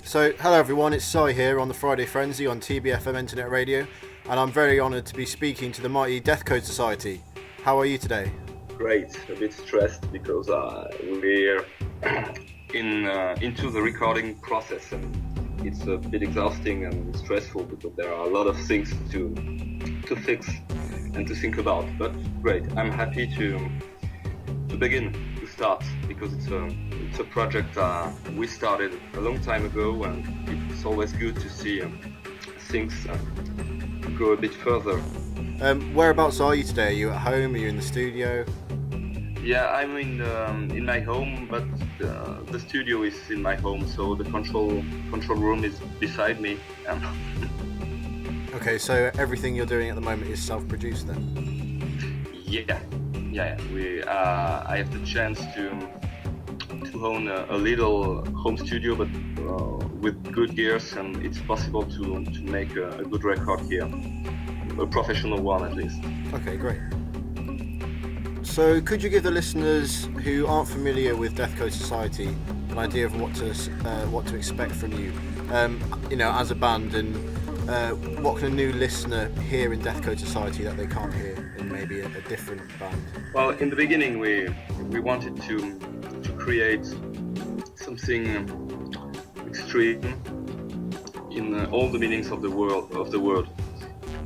So, hello everyone, it's Sai here on the Friday Frenzy on TBFM Internet Radio, and I'm very honoured to be speaking to the mighty Deathcode Society. How are you today? Great, a bit stressed because we're into the recording process, and it's a bit exhausting and stressful because there are a lot of things to fix and to think about. But great, I'm happy to start because it's a project we started a long time ago, and it's always good to see things go a bit further. Whereabouts are you today? Are you at home? Are you in the studio? Yeah, I'm in my home, but the studio is in my home, so the control room is beside me. Okay, so everything you're doing at the moment is self-produced then? Yeah. I have the chance to own a little home studio, but with good gears, and it's possible to make a good record here, a professional one at least. Okay, great. So could you give the listeners who aren't familiar with Deathcode Society an idea of what to expect from you, as a band, and what can a new listener hear in Deathcode Society that they can't hear in maybe a different band? Well, in the beginning we wanted to create something extreme in all the meanings of the word.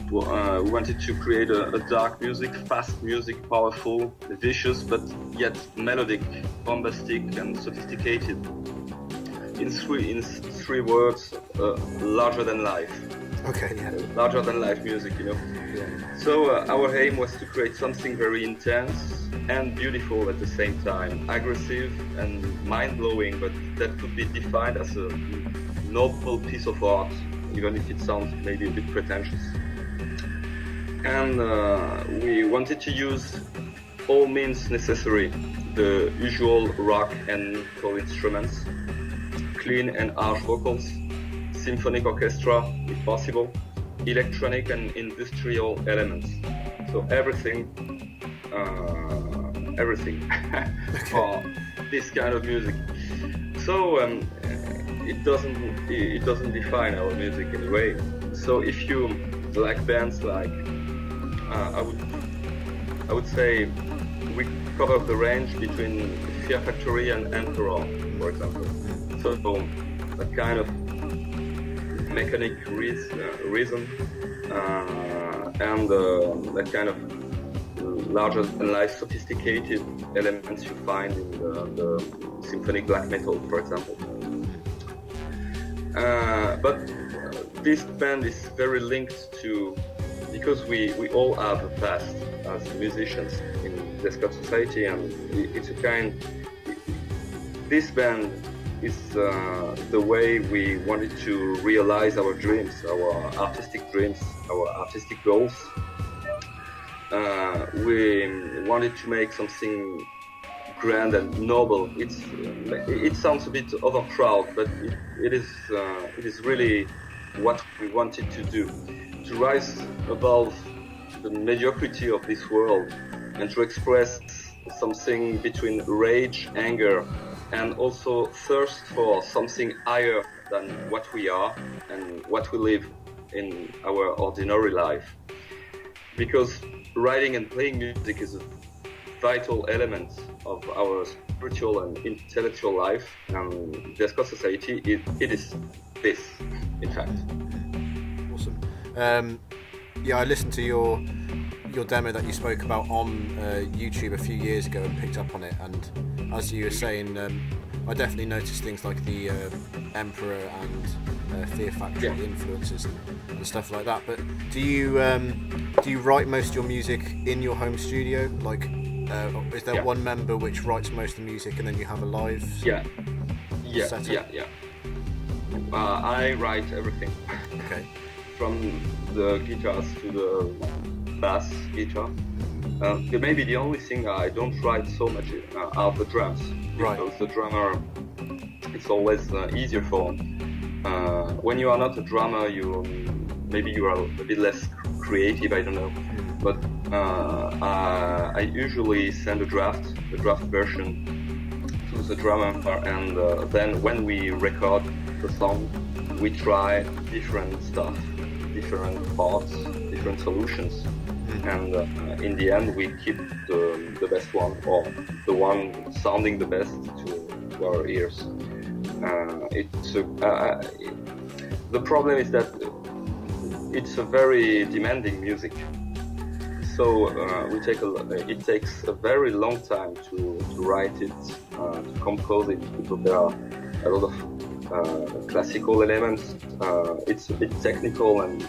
We wanted to create a dark music, fast music, powerful, vicious, but yet melodic, bombastic and sophisticated. In three words, larger than life. Okay, yeah. Larger than life music, Yeah. So our aim was to create something very intense and beautiful at the same time, aggressive and mind-blowing, but that could be defined as a noble piece of art, even if it sounds maybe a bit pretentious. And we wanted to use all means necessary, the usual rock and metal instruments, clean and harsh vocals, symphonic orchestra if possible, electronic and industrial elements. So everything for this kind of music. So it doesn't define our music in a way. So if you like bands like I would say we cover the range between Fear Factory and Emperor, for example. So that kind of mechanic reason and that kind of larger than life sophisticated elements you find in the symphonic black metal, for example. But this band is very linked to, because we all have a past as musicians in Deathcode Society, and it's a kind. This band is the way we wanted to realize our dreams, our artistic dreams, our artistic goals. We wanted to make something grand and noble. It sounds a bit overproud, but it is really what we wanted to do, to rise above the mediocrity of this world and to express something between rage, anger, and also thirst for something higher than what we are and what we live in our ordinary life. Because writing and playing music is a vital element of our spiritual and intellectual life, and Deathcode Society, it is this, in fact. Awesome. I listened to your demo that you spoke about on YouTube a few years ago and picked up on it, and as you were saying, I definitely noticed things like the Emperor and Fear Factory influences and stuff like that. But do you write most of your music in your home studio? Like, is there one member which writes most of the music, and then you have a live setup? Yeah. I write everything. Okay. From the guitars to the bass guitar. Maybe the only thing I don't write so much are the drums, because the drummer, it's always easier for. When you are not a drummer, maybe you are a bit less creative, I don't know. But I usually send a draft version to the drummer, and then when we record, the song, we try different stuff, different parts, different solutions, and in the end we keep the best one, or the one sounding the best to our ears. The problem is that it's a very demanding music, so it takes a very long time to write it, to compose it, because there are a lot of classical elements. It's a bit technical, and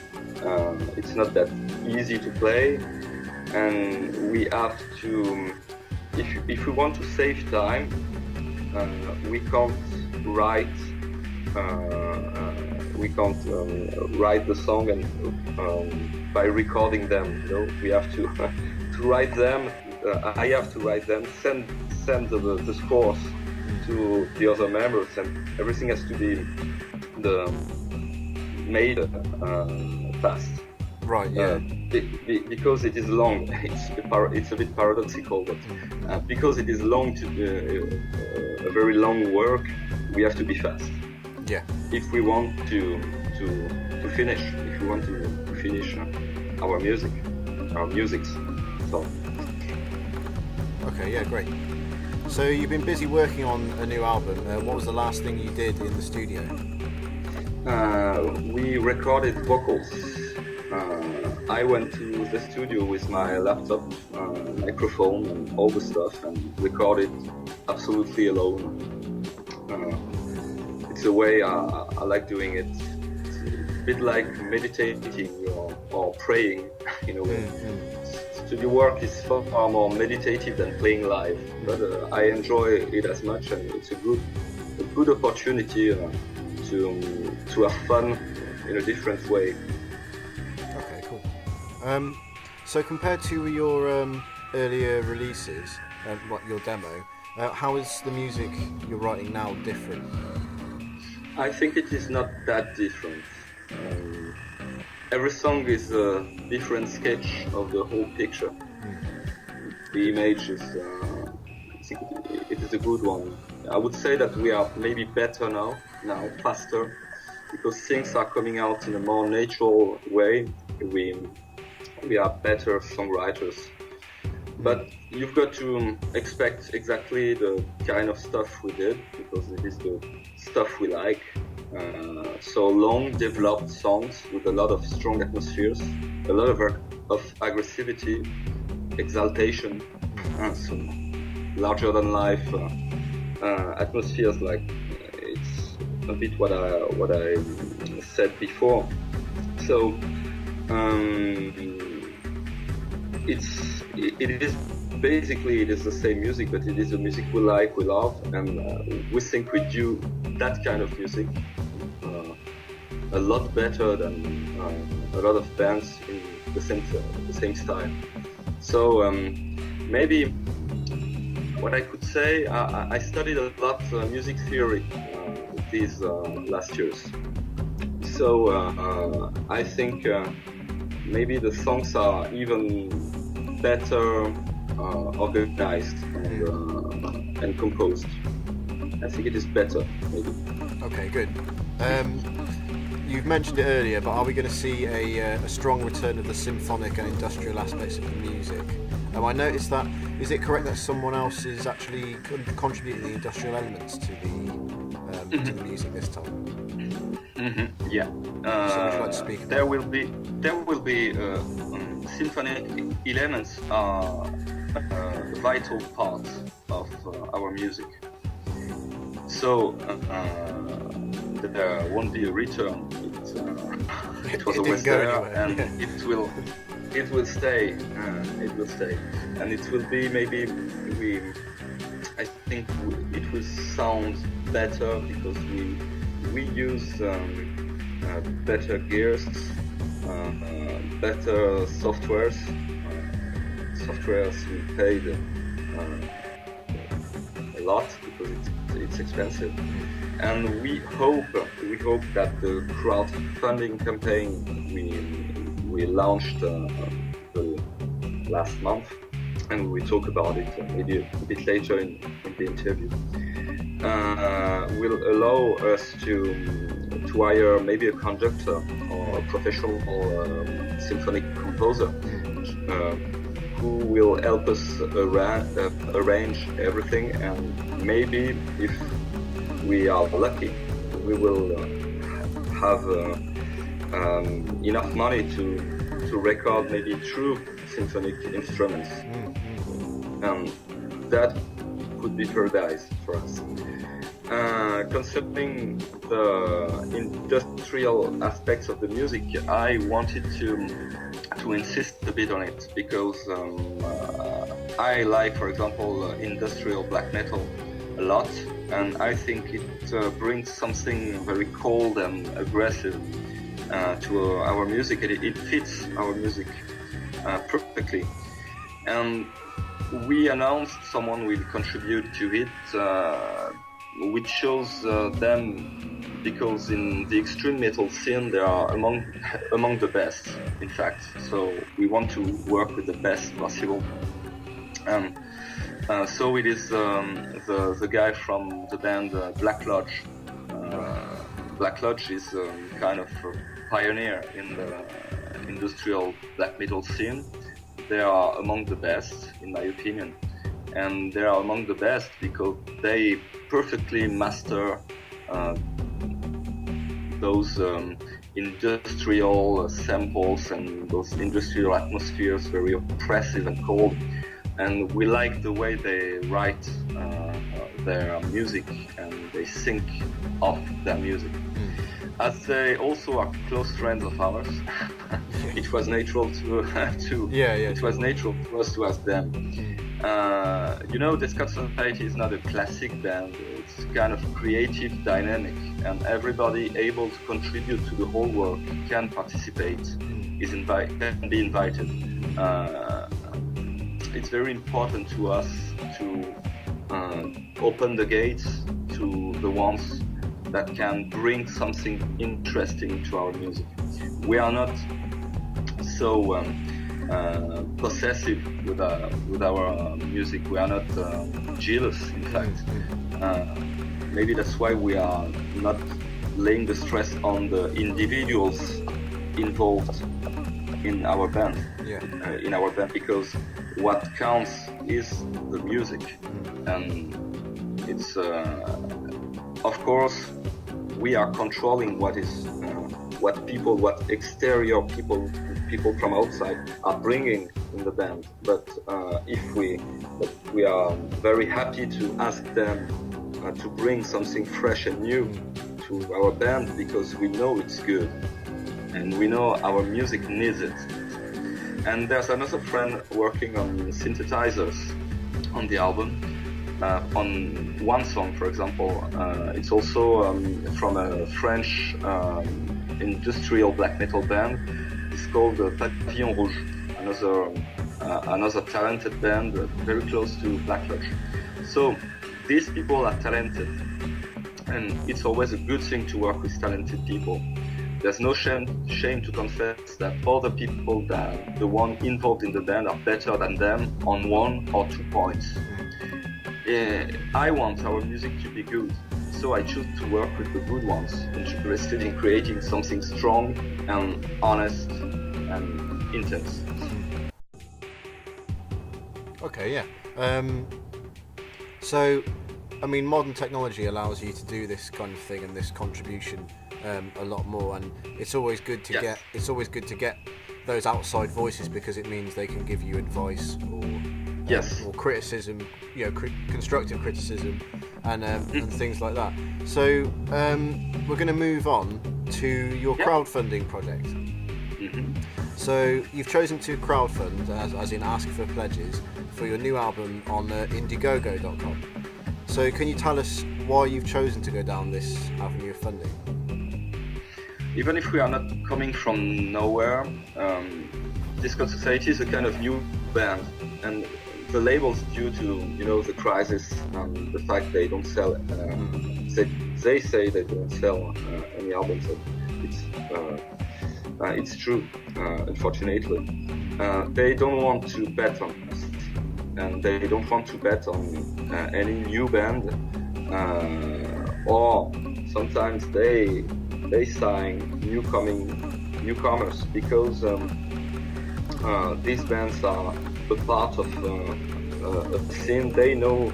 it's not that easy to play, and we have to, if we want to save time, we can't write the song and by recording them. We have to write them. I have to write them, send the scores to the other members, and everything has to be made fast. Right. Yeah. Because it is long. It's a bit paradoxical, but because it is long, a very long work, we have to be fast. Yeah. If we want to finish, our music. So. Okay. Yeah. Great. So you've been busy working on a new album. What was the last thing you did in the studio? We recorded vocals. I went to the studio with my laptop, microphone, and all the stuff, and recorded absolutely alone. It's a way I like doing it. It's a bit like meditating or praying. Studio work is far more meditative than playing live, but I enjoy it as much, and it's a good opportunity to have fun in a different way. Okay, cool. So compared to your earlier releases, your demo, how is the music you're writing now different? I think it is not that different. Every song is a different sketch of the whole picture. The image is, I think it is a good one. I would say that we are maybe better now, faster, because things are coming out in a more natural way. We are better songwriters. But you've got to expect exactly the kind of stuff we did, because it is the stuff we like. So long developed songs with a lot of strong atmospheres, a lot of aggressivity, exaltation, some larger than life atmospheres. Like it's a bit what I said before. So it is basically it is the same music, but it is the music we like, we love, and we think we do that kind of music a lot better than a lot of bands in the same style. So maybe what I could say, I studied a lot music theory these last years. So I think maybe the songs are even better organized and composed. I think it is better, maybe. Okay, good. You've mentioned it earlier, but are we going to see a strong return of the symphonic and industrial aspects of the music? I noticed that, is it correct that someone else is actually contributing the industrial elements to the music this time? Mm-hmm. Yeah. So would you like to speak about there will be symphonic elements are a vital part of our music. So there won't be a return. It was always there, and it will stay. It will stay, and it will be maybe I think it will sound better because we use better gears, better softwares. Softwares we paid a lot because it's expensive, and we hope that the crowdfunding campaign we launched last month, and we will talk about it maybe a bit later in the interview. will allow us to hire maybe a conductor or a professional symphonic composer who will help us arrange everything, and maybe if we are lucky we will have enough money to record maybe true symphonic instruments, and that could be paradise for us. Concerning the industrial aspects of the music, I wanted to insist a bit on it because I like, for example, industrial black metal a lot, and I think it brings something very cold and aggressive to our music. It fits our music perfectly, and we announced someone will contribute to it. We chose them because in the extreme metal scene they are among the best, in fact. So we want to work with the best possible. So it is the guy from the band Black Lodge. Black Lodge is kind of a pioneer in the industrial black metal scene. They are among the best, in my opinion. And they are among the best because they perfectly master those industrial samples and those industrial atmospheres, very oppressive and cold. And we like the way they write their music and they think of their music. As they also are close friends of ours, it was natural it was natural for us to ask them. Deathcode Society is not a classic band. It's kind of creative, dynamic, and everybody able to contribute to the whole work can participate, can be invited. It's very important to us to open the gates to the ones that can bring something interesting to our music. We are not so possessive with our music. We are not jealous, in fact. Maybe that's why we are not laying the stress on the individuals involved in our band. Because what counts is the music, and it's of course we are controlling what exterior people from outside are bringing in the band, but we are very happy to ask them to bring something fresh and new to our band because we know it's good and we know our music needs it. And there's another friend working on synthesizers on the album. On one song, for example, it's also from a French industrial black metal band. It's called Papillon Rouge, another talented band very close to Black Lodge. So these people are talented, and it's always a good thing to work with talented people. There's no shame to confess that other people, the one involved in the band, are better than them on 1 or 2 points. I want our music to be good, so I choose to work with the good ones, interested in creating something strong and honest and intense. Okay, yeah. So, I mean, modern technology allows you to do this kind of thing and this contribution a lot more, and it's always good to get those outside voices because it means they can give you advice or criticism, constructive criticism, and things like that. So we're going to move on to your crowdfunding project. So you've chosen to crowdfund, as in ask for pledges, for your new album on Indiegogo.com. So can you tell us why you've chosen to go down this avenue of funding? Even if we are not coming from nowhere, Deathcode Society is a kind of new band, and the labels, due to the crisis and the fact they don't sell, they say they don't sell any albums. It's true, unfortunately. They don't want to bet on us, and they don't want to bet on any new band or sometimes they sign newcomers because these bands are a part of a scene. They know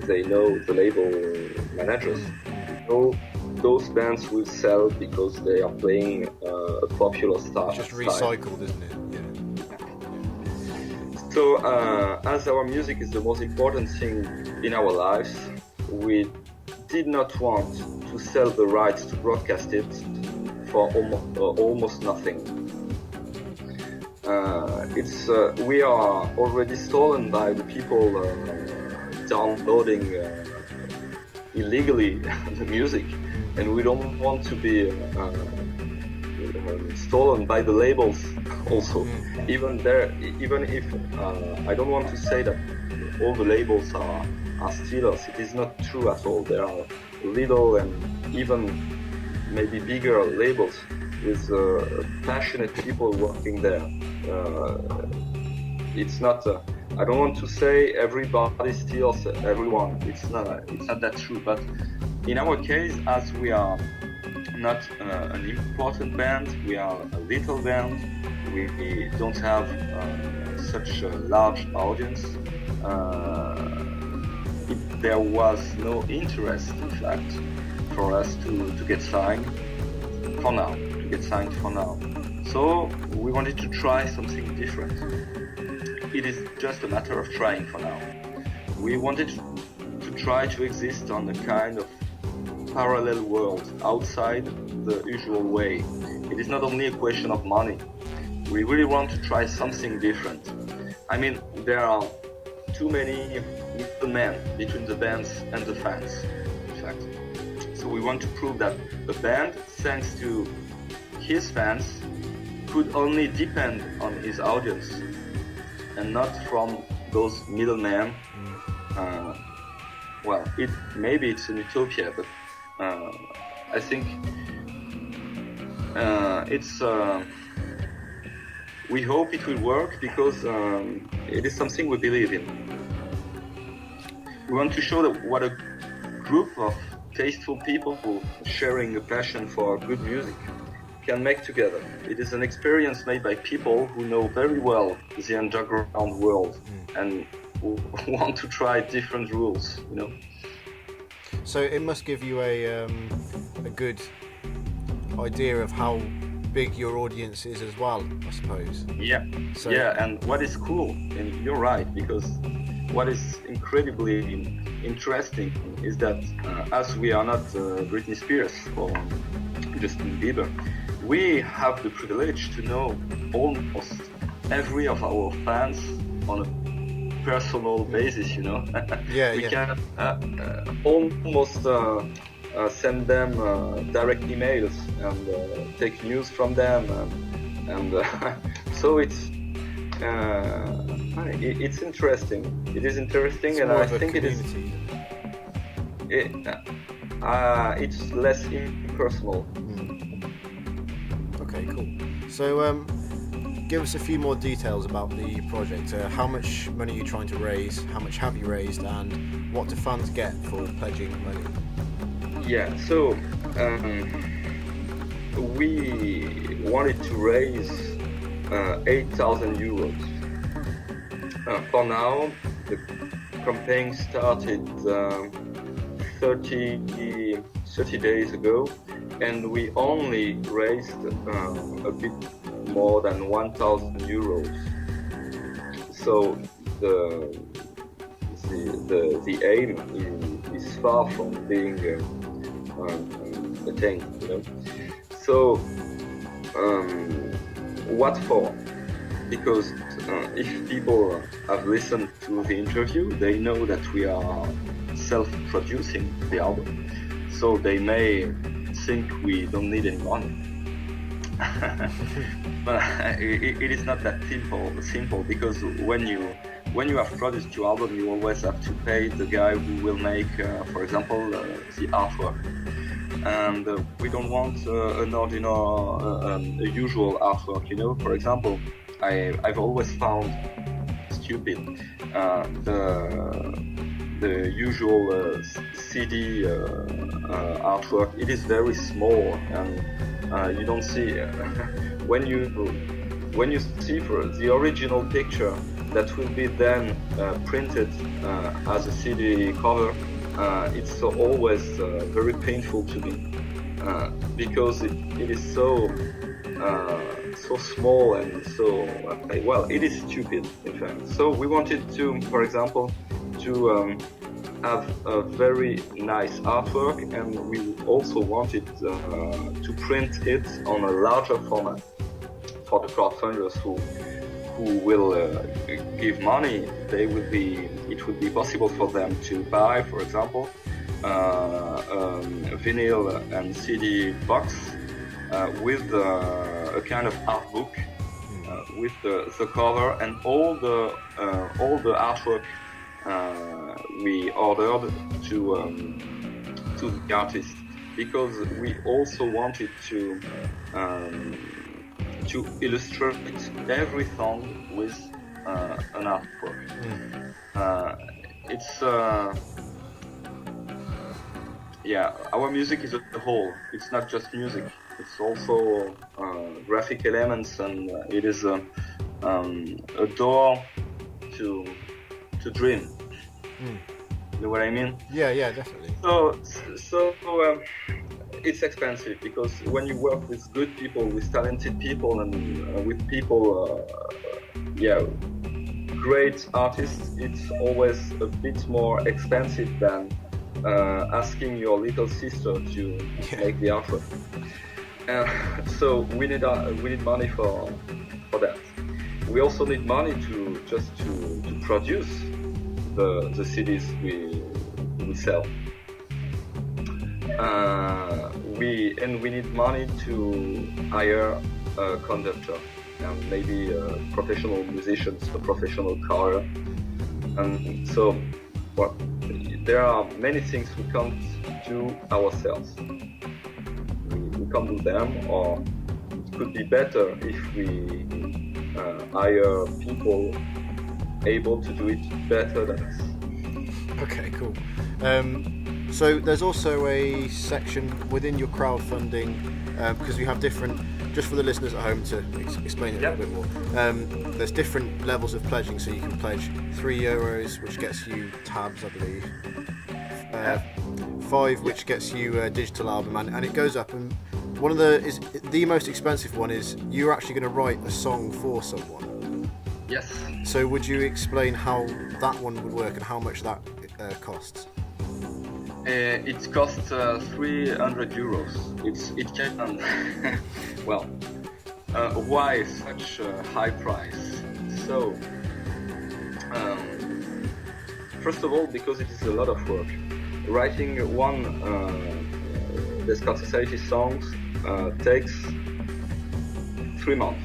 the label managers. Those bands will sell because they are playing a popular style. It's just recycled, isn't it? Yeah. So, as our music is the most important thing in our lives, we did not want to sell the rights to broadcast it for almost nothing. We are already stolen by the people downloading illegally the music, and we don't want to be stolen by the labels also. Even if I don't want to say that all the labels are stealers. It is not true at all. There are little and even maybe bigger labels with passionate people working there. It's not. I don't want to say everybody steals everyone. It's not that true. But in our case, as we are not an important band, we are a little band. We don't have such a large audience. There was no interest, in fact, for us to get signed for now. So we wanted to try something different. It is just a matter of trying for now. We wanted to try to exist on a kind of parallel world outside the usual way. It is not only a question of money. We really want to try something different. I mean, there are too many middlemen between the bands and the fans, in fact. So we want to prove that the band, thanks to his fans, could only depend on his audience and not from those middlemen. Well, maybe it's an utopia, but I think we hope it will work because it is something we believe in. We want to show that what a group of tasteful people sharing a passion for good music can make together. It is an experience made by people who know very well the underground world and who want to try different rules, you know. So it must give you a good idea of how big your audience is as well, I suppose. Yeah. And what is cool, and you're right, because what is incredibly interesting is that as we are not Britney Spears or Justin Bieber, we have the privilege to know almost every of our fans on a personal basis, you know. We can almost send them direct emails and take news from them, and so it's interesting. It is interesting, and I think it is. It's less impersonal. Okay, cool. So, give us a few more details about the project. How much money are you trying to raise? How much have you raised? And what do fans get for pledging money? Yeah, so we wanted to raise 8,000 euros. For now, the campaign started 30 days ago, and we only raised a bit more than 1,000 euros. So the aim is far from being attained, you know. So what for? Because if people have listened to the interview, they know that we are self-producing the album, so they may think we don't need any money. But it is not that simple, because when you have produced your album, you always have to pay the guy who will make, for example, the artwork. And we don't want an ordinary, a usual artwork, you know. For example, I've always found stupid the usual CD artwork. It is very small, and you don't see when you see for the original picture that will be then printed as a CD cover. It's always very painful to me because it is so small and so well. It is stupid, in fact. So we wanted to, for example, to have a very nice artwork, and we also wanted to print it on a larger format for the crowdfunders who will give money. It would be possible for them to buy, for example, a vinyl and CD box with a kind of art book with the cover and all the artwork we ordered to the artist, because we also wanted to illustrate every song with an artwork. It's our music is a whole. It's not just music. It's also graphic elements, and it is a door to dream. You know what I mean? Yeah, definitely. So it's expensive, because when you work with good people, with talented people, and with people, great artists, it's always a bit more expensive than asking your little sister to make the artwork. So we need money for that. We also need money to produce the CDs we sell. We need money to hire a conductor and maybe professional musicians, a professional choir. And so, well, there are many things we can't do ourselves. We can't do them, or it could be better if we hire people able to do it better than us. Okay, cool. So there's also a section within your crowdfunding, because we have different, just for the listeners at home to explain it a little bit more, there's different levels of pledging. So you can pledge €3, which gets you tabs, I believe, 5, which gets you a digital album, and it goes up. And one of the most expensive one is you're actually going to write a song for someone. Yes. So would you explain how that one would work and how much that costs? It costs €300. It can. Well, why such a high price? So, first of all, because it is a lot of work. Writing one Deathcode Society songs takes 3 months,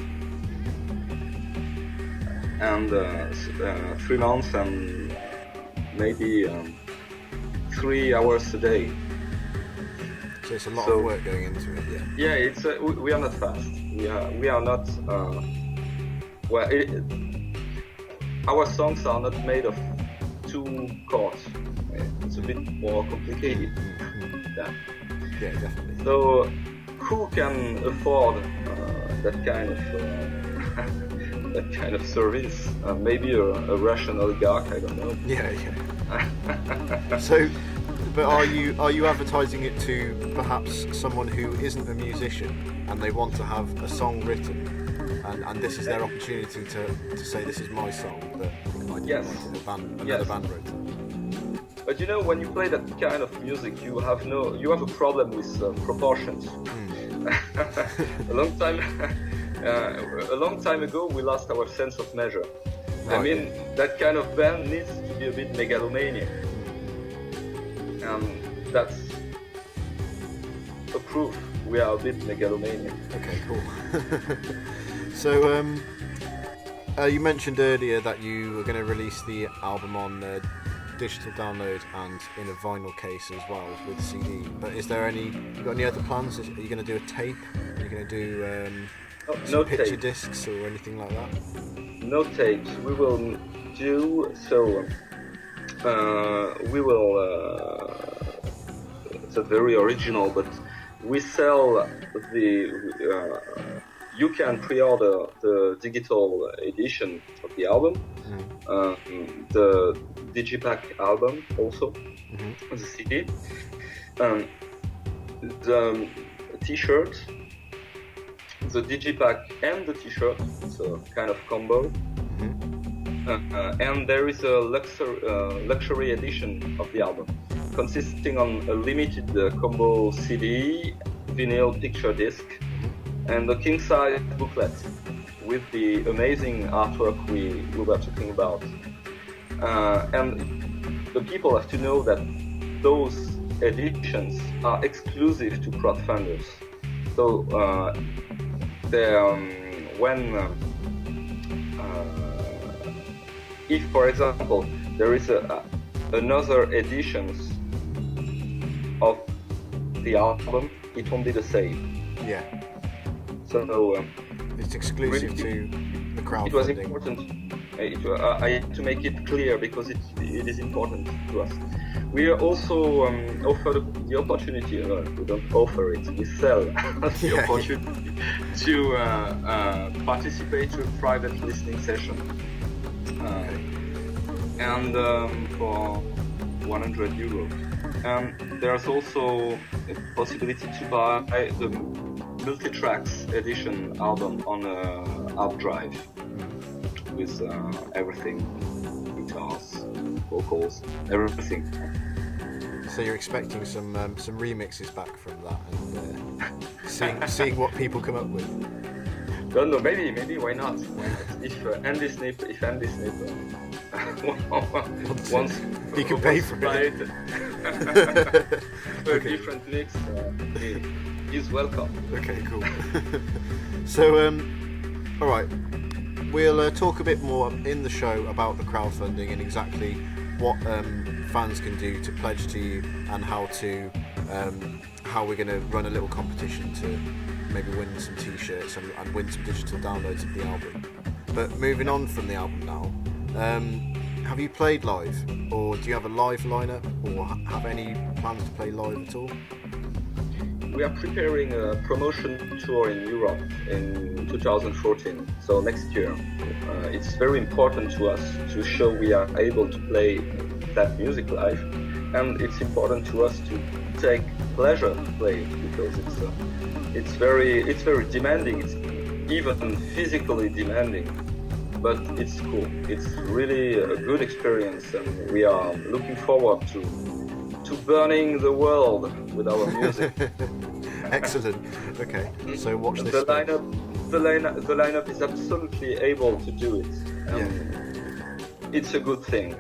and 3 months and maybe 3 hours a day. So it's a lot of work going into it. Yeah, it's we are not fast. We are not. Our songs are not made of 2 chords. It's a bit more complicated than that. Yeah, definitely. So, who can afford that kind of service? Maybe a Russian oligarch. I don't know. Yeah. So, but are you advertising it to perhaps someone who isn't a musician and they want to have a song written, and this is their opportunity to say, this is my song, but I didn't want another band wrote it. But you know, when you play that kind of music, you have a problem with proportions. A long time ago, we lost our sense of measure. Right. I mean, that kind of band needs to be a bit megalomaniac. That's a proof we are a bit megalomaniac. Okay, cool. So, you mentioned earlier that you were going to release the album on digital download and in a vinyl case as well with CD. But you got any other plans? Are you going to do a tape? Are you going to do no picture tape. discs or anything like that? No tapes. We will do so. we will. It's very original, but we sell you can pre-order the digital edition of the album, the Digipack album also, the CD, the T-shirt, the Digipack and the T-shirt, so kind of combo. And there is a luxury edition of the album, consisting on a limited combo CD, vinyl picture disc, and a king-size booklet with the amazing artwork we were talking about. And the people have to know that those editions are exclusive to crowdfunders. So if, for example, there is another editions of the album, it won't be the same. Yeah. So it's exclusive really, to the crowdfunding. It was important. I had to make it clear because it is important to us. We are also offer the opportunity. We don't offer it. We sell the opportunity to participate to a private listening session. And for 100 euros. There's also a possibility to buy the multi-tracks edition album on a hard drive with everything, guitars, vocals, everything. So you're expecting some remixes back from that, and seeing what people come up with. Don't know. Maybe why not? If Andy Snip once he can pay for it. A different mix, he's welcome. Okay, cool. So, all right, we'll talk a bit more in the show about the crowdfunding and exactly what fans can do to pledge to you, and how we're going to run a little competition to maybe win some t-shirts and win some digital downloads of the album. But moving on from the album now, have you played live, or do you have a live lineup, or have any plans to play live at all? We are preparing a promotion tour in Europe in 2014, so next year. It's very important to us to show we are able to play that music live, and it's important to us to take pleasure to play it, because it's very demanding. It's even physically demanding, but it's cool. It's really a good experience, and we are looking forward to burning the world with our music. Excellent. Okay, so watch this. The lineup is absolutely able to do it. It's a good thing.